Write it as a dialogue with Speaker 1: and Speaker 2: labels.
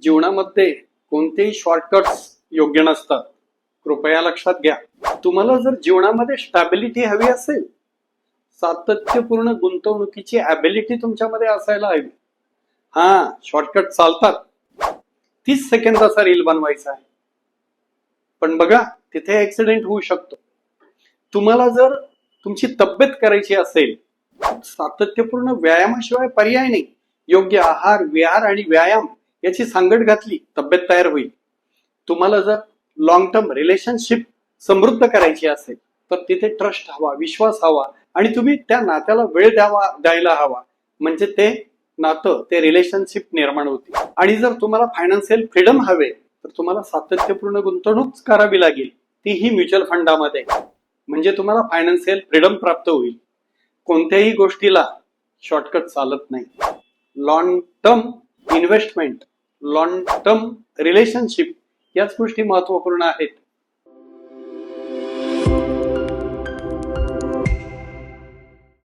Speaker 1: जीवनामध्ये कोणतेही शॉर्टकट्स योग्य नसतात. कृपया लक्षात घ्या. तुम्हाला जर जीवनामध्ये स्टॅबिलिटी हवी असेल, सातत्यपूर्ण गुंतवणुकीची ॲबिलिटी तुमच्यामध्ये असायला हवी. शॉर्टकट चालतात. 30 सेकंदाचा रील बनवायचा आहे, पण बघा तिथे ऍक्सिडेंट होऊ शकतो. तुम्हाला जर तुमची तब्येत करायची असेल, सातत्यपूर्ण व्यायामाशिवाय पर्याय नाही. योग्य आहार, विहार आणि व्यायाम याची सांगड घातली, तब्येत तयार होईल. तुम्हाला जर लॉंग टर्म रिलेशनशिप समृद्ध करायची असेल, तर तिथे ट्रस्ट हवा, विश्वास हवा आणि तुम्ही त्या नात्याला वेळ द्यायला हवा. म्हणजे ते नातं, ते रिलेशनशिप निर्माण होते. आणि जर तुम्हाला फायनान्शियल फ्रीडम हवे, तर तुम्हाला सातत्यपूर्ण गुंतवणूक करावी लागेल, तीही म्युच्युअल फंडामध्ये. म्हणजे तुम्हाला फायनान्शियल फ्रीडम प्राप्त होईल. कोणत्याही गोष्टीला शॉर्टकट चालत नाही. Long term investment, long term relationship याच गोष्टी महत्वपूर्ण आहेत.